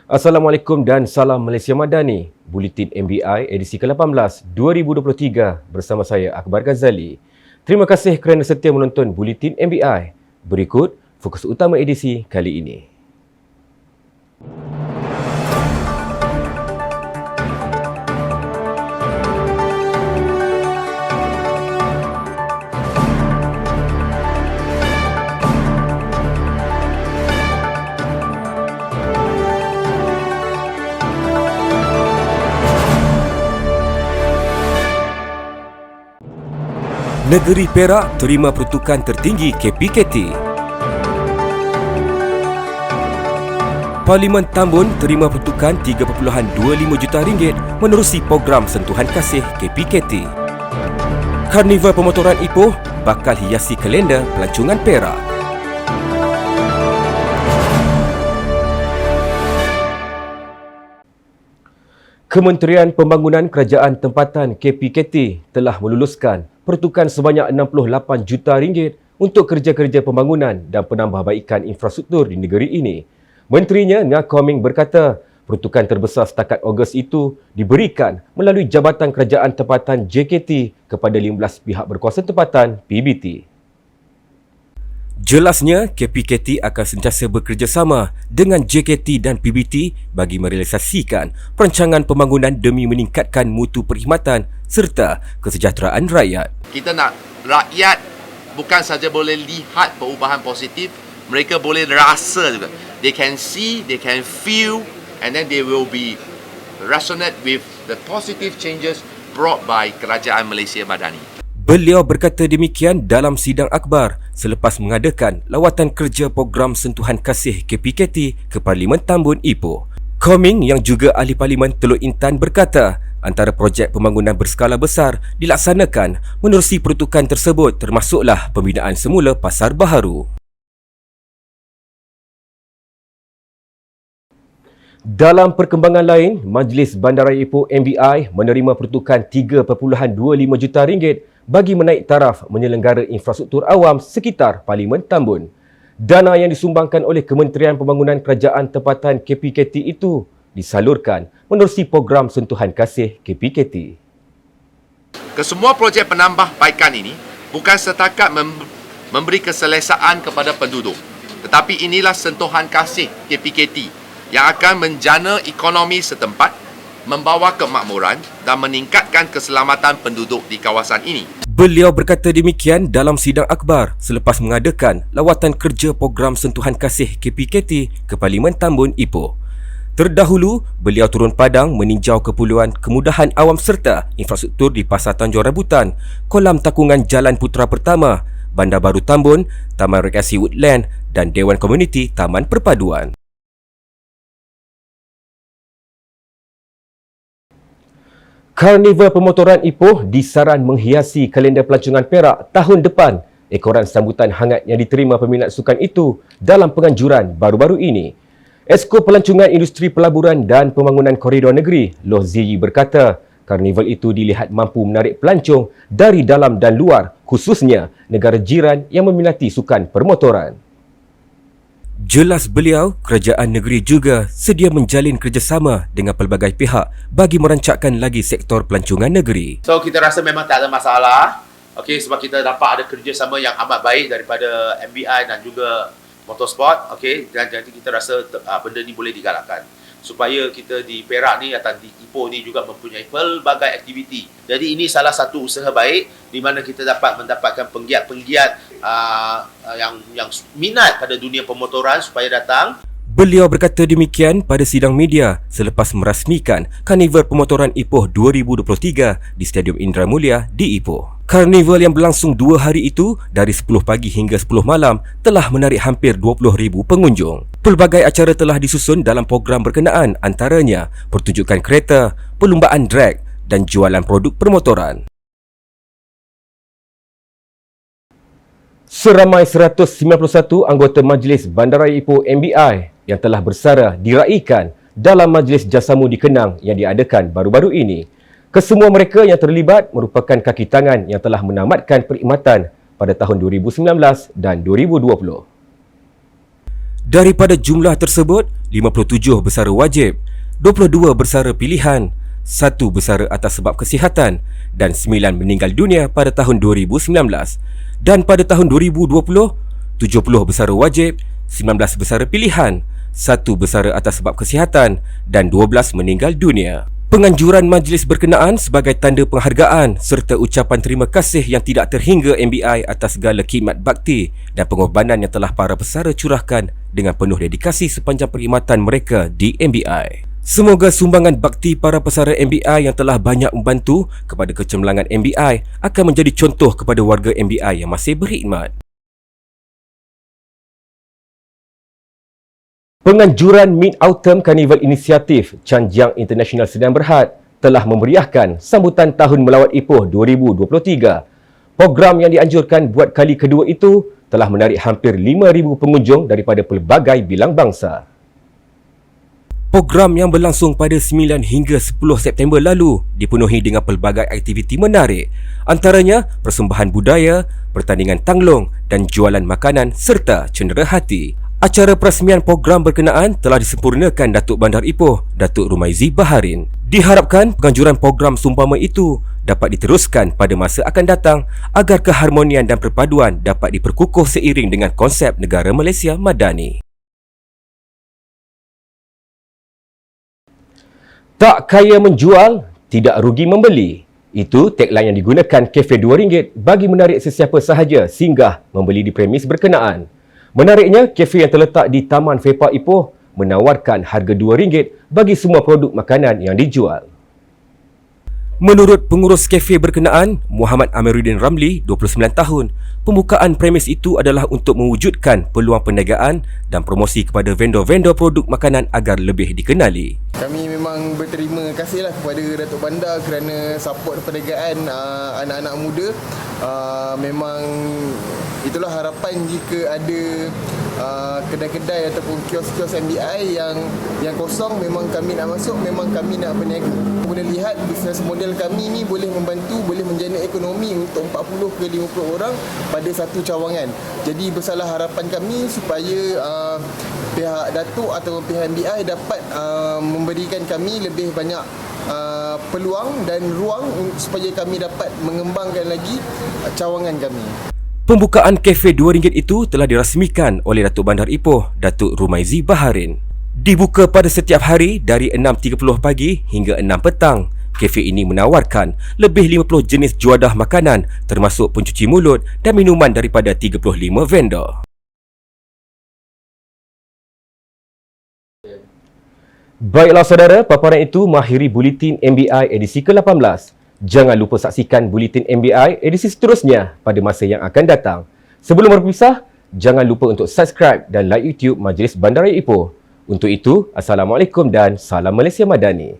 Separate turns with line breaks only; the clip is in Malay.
Assalamualaikum dan salam Malaysia Madani. Buletin MBI edisi ke-18 2023 bersama saya Akbar Ghazali. Terima kasih kerana setia menonton Buletin MBI. Berikut fokus utama edisi kali ini.
Negeri Perak terima peruntukan tertinggi KPKT. Parlimen Tambun terima peruntukan RM3.25 juta menerusi program sentuhan kasih KPKT. Karnival pemotoran Ipoh bakal hiasi kalender pelancongan Perak.
Kementerian Pembangunan Kerajaan Tempatan KPKT telah meluluskan peruntukan sebanyak RM68 juta untuk kerja-kerja pembangunan dan penambahbaikan infrastruktur di negeri ini. Menterinya Ngah Koming berkata, peruntukan terbesar setakat Ogos itu diberikan melalui Jabatan Kerajaan Tempatan JKT kepada 15 pihak berkuasa tempatan PBT.
Jelasnya, KPKT akan sentiasa bekerjasama dengan JKT dan PBT bagi merealisasikan perancangan pembangunan demi meningkatkan mutu perkhidmatan serta kesejahteraan rakyat.
Kita nak rakyat bukan saja boleh lihat perubahan positif, mereka boleh rasa juga. They can see, they can feel, and then they will be resonate with the positive changes brought by Kerajaan Malaysia Madani.
Beliau berkata demikian dalam sidang akhbar selepas mengadakan lawatan kerja program sentuhan kasih KPKT ke Parlimen Tambun Ipoh. Koming yang juga ahli Parlimen Teluk Intan berkata, antara projek pembangunan berskala besar dilaksanakan menerusi peruntukan tersebut termasuklah pembinaan semula pasar baharu.
Dalam perkembangan lain, Majlis Bandaraya Ipoh MBI menerima peruntukan RM3.25 juta bagi menaik taraf menyelenggara infrastruktur awam sekitar Parlimen Tambun. Dana yang disumbangkan oleh Kementerian Pembangunan Kerajaan Tempatan KPKT itu disalurkan menerusi program sentuhan kasih KPKT.
Kesemua projek penambahbaikan ini bukan setakat memberi keselesaan kepada penduduk, tetapi inilah sentuhan kasih KPKT yang akan menjana ekonomi setempat, membawa kemakmuran dan meningkatkan keselamatan penduduk di kawasan ini.
Beliau berkata demikian dalam sidang akhbar selepas mengadakan lawatan kerja program sentuhan kasih KPKT ke Parlimen Tambun Ipoh. Terdahulu, beliau turun padang meninjau keperluan kemudahan awam serta infrastruktur di Pasar Tanjung Rambutan, Kolam Takungan Jalan Putera Pertama, Bandar Baru Tambun, Taman Rekreasi Woodland dan Dewan Komuniti Taman Perpaduan.
Karnival Pemotoran Ipoh disaran menghiasi kalender pelancongan Perak tahun depan. Ekoran sambutan hangat yang diterima peminat sukan itu dalam penganjuran baru-baru ini. Esko Pelancongan Industri Pelaburan dan Pembangunan Koridor Negeri, Loh Ziyi berkata, karnival itu dilihat mampu menarik pelancong dari dalam dan luar, khususnya negara jiran yang meminati sukan permotoran.
Jelas beliau, kerajaan negeri juga sedia menjalin kerjasama dengan pelbagai pihak bagi merancakkan lagi sektor pelancongan negeri.
So kita rasa memang tak ada masalah. Okey, sebab kita dapat ada kerjasama yang amat baik daripada MBI dan juga Motorsport. Okey, dan jadi kita rasa benda ni boleh digalakkan supaya kita di Perak ni atau di Ipoh ni juga mempunyai pelbagai aktiviti. Jadi ini salah satu usaha baik di mana kita dapat mendapatkan penggiat-penggiat yang minat pada dunia pemotoran supaya datang.
Beliau berkata demikian pada sidang media selepas merasmikan Karnival Pemotoran Ipoh 2023 di Stadium Indra Mulia di Ipoh. Karnival yang berlangsung 2 hari itu dari 10 pagi hingga 10 malam telah menarik hampir 20,000 pengunjung. Pelbagai acara telah disusun dalam program berkenaan, antaranya pertunjukan kereta, perlumbaan drag dan jualan produk permotoran.
Seramai 191 anggota Majlis Bandaraya Ipoh MBI yang telah bersara diraikan dalam Majlis Jasamudi Kenang yang diadakan baru-baru ini. Kesemua mereka yang terlibat merupakan kaki tangan yang telah menamatkan perkhidmatan pada tahun 2019 dan 2020.
Daripada jumlah tersebut, 57 bersara wajib, 22 bersara pilihan, 1 bersara atas sebab kesihatan dan 9 meninggal dunia pada tahun 2019. Dan pada tahun 2020, 70 bersara wajib, 19 bersara pilihan, 1 bersara atas sebab kesihatan dan 12 meninggal dunia. Penganjuran majlis berkenaan sebagai tanda penghargaan serta ucapan terima kasih yang tidak terhingga MBI atas segala khidmat bakti dan pengorbanan yang telah para pesara curahkan dengan penuh dedikasi sepanjang perkhidmatan mereka di MBI. Semoga sumbangan bakti para pesara MBI yang telah banyak membantu kepada kecemerlangan MBI akan menjadi contoh kepada warga MBI yang masih berkhidmat.
Penganjuran Mid-Autumn Carnival Inisiatif Chanjiang International Sedang Berhad telah memeriahkan sambutan Tahun Melawat Ipoh 2023. Program yang dianjurkan buat kali kedua itu telah menarik hampir 5,000 pengunjung daripada pelbagai bilang bangsa.
Program yang berlangsung pada 9 hingga 10 September lalu dipenuhi dengan pelbagai aktiviti menarik, antaranya persembahan budaya, pertandingan tanglong dan jualan makanan serta cenderahati. Acara perasmian program berkenaan telah disempurnakan Datuk Bandar Ipoh, Datuk Rumaizi Baharin. Diharapkan penganjuran program seumpama itu dapat diteruskan pada masa akan datang agar keharmonian dan perpaduan dapat diperkukuh seiring dengan konsep negara Malaysia Madani.
Tak kaya menjual, tidak rugi membeli. Itu tagline yang digunakan kafe RM2 bagi menarik sesiapa sahaja singgah membeli di premis berkenaan. Menariknya, kafe yang terletak di Taman Fepa Ipoh menawarkan harga RM2 bagi semua produk makanan yang dijual.
Menurut pengurus kafe berkenaan, Muhammad Amiruddin Ramli, 29 tahun, pembukaan premis itu adalah untuk mewujudkan peluang perniagaan dan promosi kepada vendor-vendor produk makanan agar lebih dikenali.
Kami memang berterima kasihlah kepada Datuk Bandar kerana support perniagaan anak-anak muda. Memang itulah harapan jika ada kedai-kedai ataupun kios-kios MBI yang kosong, memang kami nak masuk, memang kami nak berniaga. Boleh lihat bisnes model kami ni boleh membantu, boleh menjana ekonomi untuk 40 ke 50 orang pada satu cawangan. Jadi besarlah harapan kami supaya pihak Datuk atau pihak MBI dapat memberikan kami lebih banyak peluang dan ruang supaya kami dapat mengembangkan lagi cawangan kami.
Pembukaan kafe RM2 itu telah dirasmikan oleh Datuk Bandar Ipoh, Datuk Rumaizi Baharin. Dibuka pada setiap hari dari 6.30 pagi hingga 6 petang. Kafe ini menawarkan lebih 50 jenis juadah makanan termasuk pencuci mulut dan minuman daripada 35 vendor.
Baiklah saudara, paparan itu mengakhiri Buletin MBI edisi ke-18. Jangan lupa saksikan Buletin MBI edisi seterusnya pada masa yang akan datang. Sebelum berpisah, jangan lupa untuk subscribe dan like YouTube Majlis Bandaraya Ipoh. Untuk itu, Assalamualaikum dan Salam Malaysia Madani.